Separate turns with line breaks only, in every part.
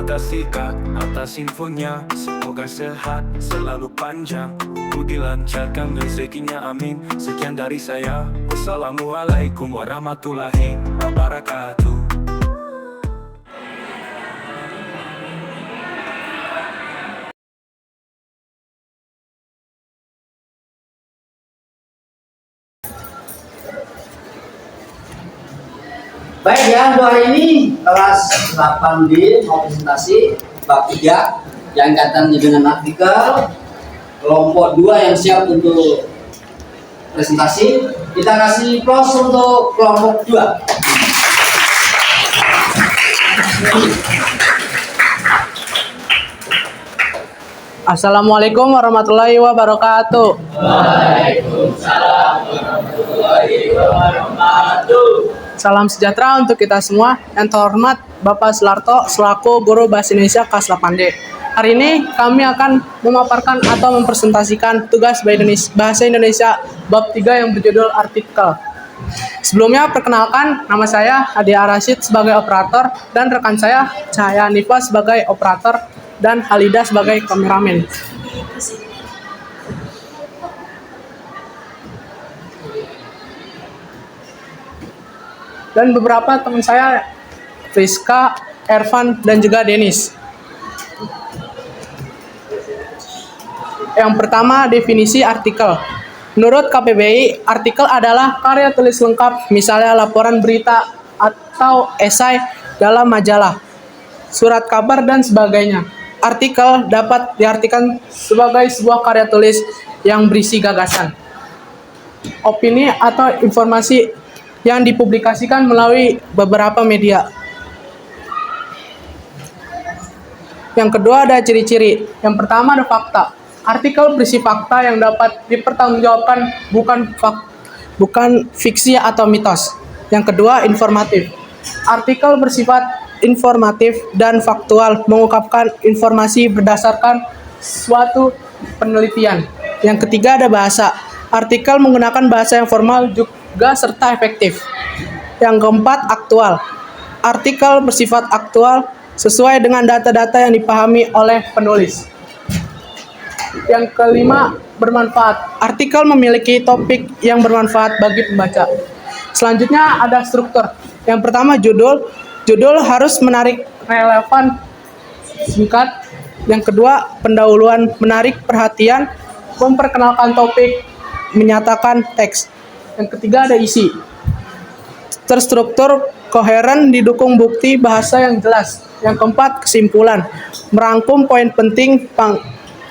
kasih Kak atas infonya. Semoga sehat selalu panjang, dilancarkan rezekinya, amin. Sekian dari saya. Wassalamualaikum warahmatullahi wabarakatuh.
Baik ya, untuk hari ini kelas 8D mau presentasi bab 3 yang kaitannya dengan artikel. Kelompok 2 yang siap untuk presentasi. Kita kasih plus untuk kelompok 2.
Assalamualaikum warahmatullahi wabarakatuh.
Waalaikumsalam warahmatullahi wabarakatuh.
Salam sejahtera untuk kita semua. Yang terhormat Bapak Sularto selaku Guru Bahasa Indonesia kelas 8D. Hari ini kami akan memaparkan atau mempresentasikan tugas Bahasa Indonesia bab 3 yang berjudul artikel. Sebelumnya perkenalkan, nama saya Hadi Arasyid sebagai operator dan rekan saya Cahaya Nifa sebagai operator dan Halida sebagai kameramen. Dan beberapa teman saya, Friska, Ervan, dan juga Denis. Yang pertama, definisi artikel. Menurut KPBI, artikel adalah karya tulis lengkap, misalnya laporan berita atau esai dalam majalah, surat kabar, dan sebagainya. Artikel dapat diartikan sebagai sebuah karya tulis yang berisi gagasan, opini, atau informasi yang dipublikasikan melalui beberapa media. Yang kedua ada ciri-ciri. Yang pertama ada fakta. Artikel berisi fakta yang dapat dipertanggungjawabkan, bukan fiksi atau mitos. Yang kedua informatif. Artikel bersifat informatif dan faktual, mengungkapkan informasi berdasarkan suatu penelitian. Yang ketiga ada bahasa. Artikel menggunakan bahasa yang formal juga serta efektif. Yang keempat, aktual. Artikel bersifat aktual sesuai dengan data-data yang dipahami oleh penulis. Yang kelima, bermanfaat. Artikel memiliki topik yang bermanfaat bagi pembaca. Selanjutnya ada struktur. Yang pertama, judul. Judul harus menarik, relevan, singkat. Yang kedua, pendahuluan, menarik perhatian, memperkenalkan topik, menyatakan teks. Yang ketiga ada isi. Terstruktur, koheren, didukung bukti bahasa yang jelas. Yang keempat, kesimpulan, merangkum poin penting,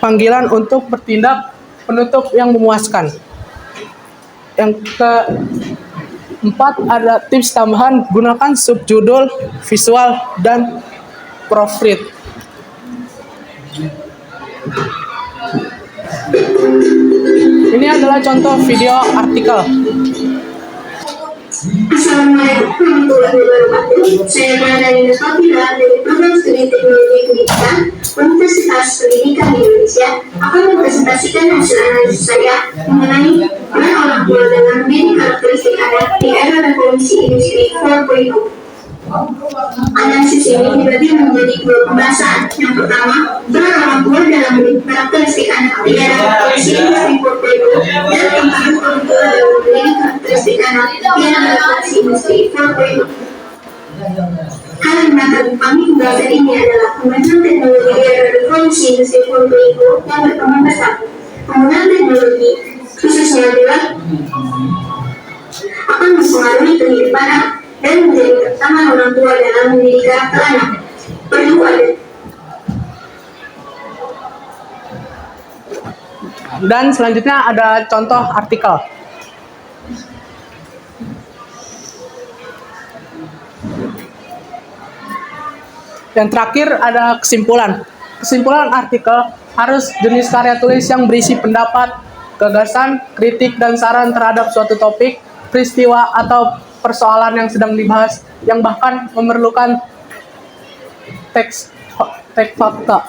panggilan untuk bertindak, penutup yang memuaskan. Yang keempat ada tips tambahan, gunakan subjudul, visual, dan proofread. Ini adalah contoh video artikel.
Assalamualaikum warahmatullahi wabarakatuh. Saya Nanda Fadila dari Program Studi Teknologi Pendidikan Universitas Pendidikan Indonesia akan mempresentasikan hasil analisis saya mengenai peran orang tua dalam mendidik karakteristik anak di era revolusi industri 4.0. Analisis ini dibagi menjadi dua pembahasan. Yang pertama, peran orang tua dalam mendidik karakteristik anak di era revolusi industri 4.0, dan pengaruh orang tua dalam mendidik karakteristik anak di era revolusi industri 4.0. Hal yang menangkap kami pembahasan ini adalah kemajuan teknologi di era revolusi industri 4.0 yang berkembang pesat. Penggunaan teknologi, khususnya adalah akan mempengaruhi kehidupan anak dan menjadi tantangan orang tua dalam mendidik karakter anak. Perlu ada.
Dan selanjutnya ada contoh artikel. Yang terakhir ada kesimpulan. Kesimpulan artikel harus jenis karya tulis yang berisi pendapat, gagasan, kritik, dan saran terhadap suatu topik, peristiwa, atau persoalan yang sedang dibahas, yang bahkan memerlukan teks fakta.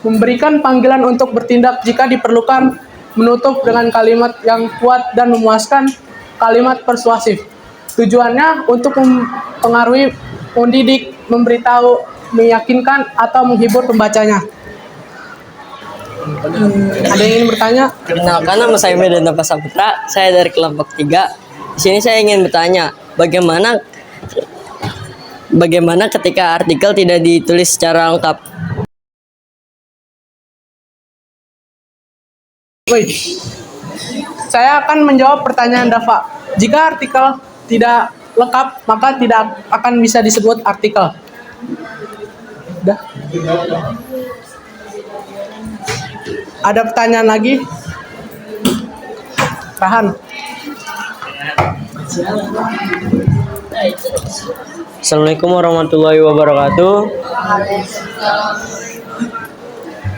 Memberikan panggilan untuk bertindak jika diperlukan, menutup dengan kalimat yang kuat dan memuaskan, kalimat persuasif. Tujuannya untuk mempengaruhi, mendidik, memberitahu, meyakinkan atau menghibur pembacanya. Ada yang ingin bertanya?
Perkenalkan, nama saya Medan Saputra, saya dari kelompok 3. Di sini saya ingin bertanya, bagaimana ketika artikel tidak ditulis secara lengkap?
Baik. Saya akan menjawab pertanyaan Dava. Jika artikel tidak lengkap, maka tidak akan bisa disebut artikel. Udah. Ada pertanyaan lagi? Rahan.
Assalamualaikum warahmatullahi wabarakatuh.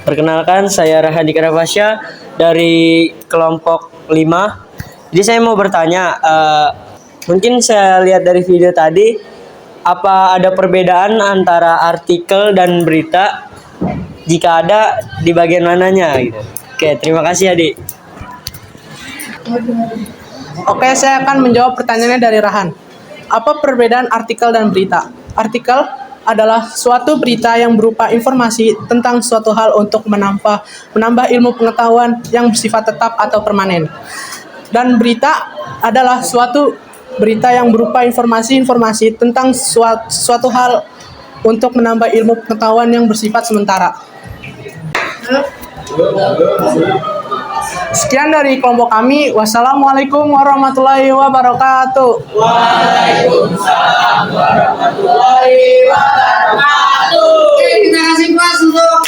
Perkenalkan, saya Rahadika Rafasya dari kelompok 5. Jadi saya mau bertanya, mungkin saya lihat dari video tadi, apa ada perbedaan antara artikel dan berita? Jika ada, di bagian mananya gitu. Oke, terima kasih Adik.
Oke, saya akan menjawab pertanyaannya dari Rahan. Apa perbedaan artikel dan berita? Artikel adalah suatu berita yang berupa informasi tentang suatu hal untuk menambah ilmu pengetahuan yang bersifat tetap atau permanen. Dan berita adalah suatu berita yang berupa informasi tentang suatu hal untuk menambah ilmu pengetahuan yang bersifat sementara. Sekian dari kelompok kami. Wassalamualaikum warahmatullahi wabarakatuh.
Waalaikumsalam warahmatullahi wabarakatuh.
Oke, kita kasih kelas untuk